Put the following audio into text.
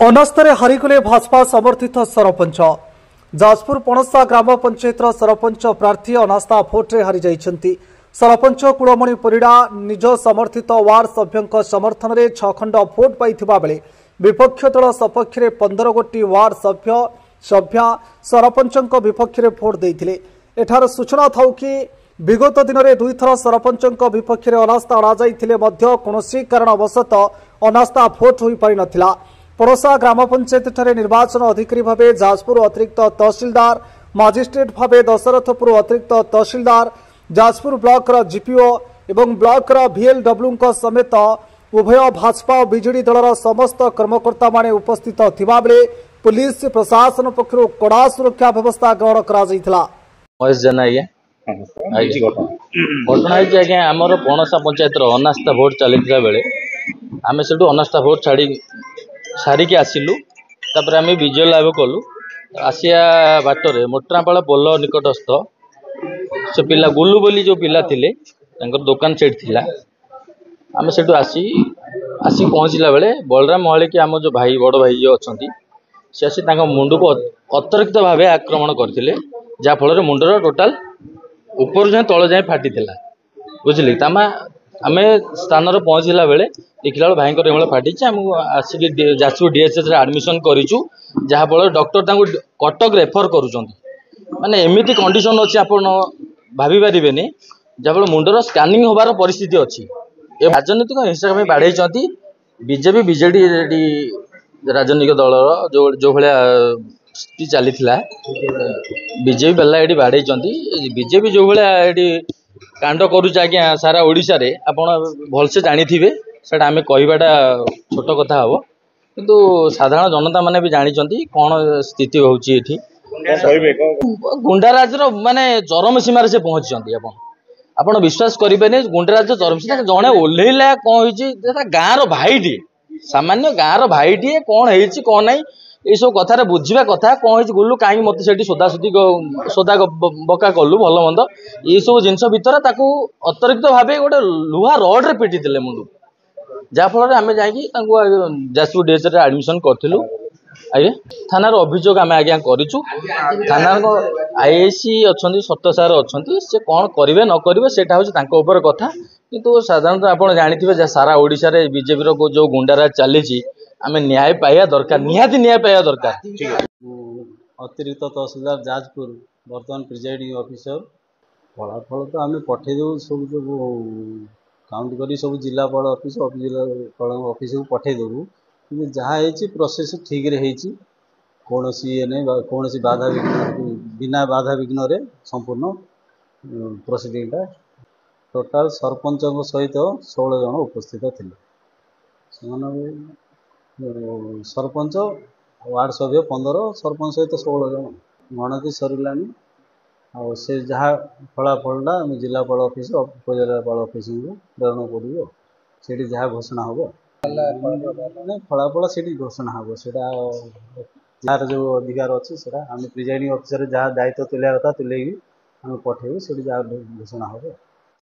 अनास्थारे हारिगले भाजपा समर्थित सरपंच जाजपुर पणसा ग्राम पंचायत सरपंच प्रार्थी अनास्था भोट्रे हारी जाइछन्ति। सरपंच कुलमणि परिड़ा निज समर्थित वार्ड सभ्यों समर्थन में 6 खंड भोट पाइथिबा बेले विपक्ष दल सपक्ष 15 गोटी वार्ड सभ्या सरपंच विपक्ष भोट देइथिले। एठार सूचना थाउ कि विगत दिन में 2 थर सरपंच विपक्ष अनास्था अणाइथिले मध्य कोनोसी कारणवशत अनास्था भोट होई पारि नथिला। पड़ोसा ग्राम पंचायत ठारे निर्वाचन अधिकारी भावे जाजपुर अतिरिक्त तहसीलदार, मजिस्ट्रेट भावे दशरथपुर अतिरिक्त तहसीलदार, जाजपुर ब्लॉक जीपीओ एवं ब्लॉक VLW समेत उभय भाजपा और बीजेडी दलर समस्त कर्मकर्ता माने उपस्थित थिबा बेले पुलिस प्रशासन पक्षरु कड़ा सुरक्षा व्यवस्था ग्रहण करा जायथिला। घटना आज्ञा आमर पणसा पंचायत अनास्था भोट चलता बेले आम से अनास्था भोट सारिकी आसिलु। तापर आम विजय लाभ कलु। आसिया बाटर मोटरापाल पोल निकटस्थ से पिला गुलु बोली जो पिला थिले दुकान सेठ थिला। आम से आसी पहुँचला बेले बलराम महली की आम जो भाई बड़ भाई जो अच्छा सी आसी मुंड को अतिरिक्त भाव आक्रमण करते जहाँफल मुंडर टोटाल ऊपर जाए तल जाए फाटी बुझे आम स्थान पहुँचला बेले देखला भाई फाटी आम आसिक जाजपुर DHS आडमिशन करूँ जहाँफल डॉक्टर कटक रेफर करुँच माने एमती कंडीशन अच्छी आप भाभी पारे जहाँफल मुंडर स्कानिंग होबार परिस्थिति अच्छी। राजनीतिक हिंसा में बाढ़ई बीजेपी बीजेडी राजनीतिक दल जो भाया चली बीजेपी बेला ये बाढ़ई बीजेपी जो भाया कांड करुच आज्ञा सारा ओडिशा रे आपण भलसे जानी थे सेटा आम कहवाटा छोट कथा हम किंतु साधारण जनता माने भी जानी कौन स्थिति होची गुंडाराज माने चरम सीमार से पहुंची आपण विश्वास करेंगे गुंडाराज चरम सीमा जड़े ओह्लैला कौन हो गाँव भाईटे सामान्य गाँव भाईटे कौन हो कौन ना ये सब कथार बुझा कथा कौन हो गुलु कहीं मत से सोदासुदी सोदा बका कलु भल मंद ये सब जिनस भितर अतिरिक्त भाव गोटे लुहा रड्रे पिटी थे मुंड जहाँफल आम जा जाजपुर DHS आडमिशन करूँ। आज्ञा थानार अभियोग आम आज्ञा करूँ। थाना IAC अच्छा सत्य सार अच्छा से कौन करेंगे न करेंगे सेटा हूँ कथा किंतु साधारणतः आप जानी सारा ओडिशा रे बीजेपी जो गुंडाराज चली आम न्याय पाइबा दरकार निहाती न्याय पाइबा दरकार। अतिरिक्त तहसीलदार जाजपुर बर्तमान प्रिजाइडिंग ऑफिसर फलाफल तो आम पठेदेव सब जो काउंट कर सब जिलापाल ऑफिस ऑफिस को पठेदेवु कि जहाँ प्रोसेस ठीक रे कौन सी नहीं कौन सी बाधा विघ्न बिना बाधा विघ्न रे संपूर्ण प्रोसीडिंगटा टोटाल सरपंच सहित 16 जन उपस्थित थे। सरपंच वार्ड सभ्य 15 सरपंच सहित 16 जन गणति सरला से जहाँ फलाफलटा जिलापाल ऑफिस उपजिलापाल ऑफिस को प्रेरण करूँ से जहाँ घोषणा हम नहीं फलाफल से घोषणा हम से जार जो अधिकार अच्छी से आम प्रिजाइडिंग ऑफिसर जहाँ दायित्व तुलिया कथा तुले आम पठेबू से जहाँ घोषणा हम।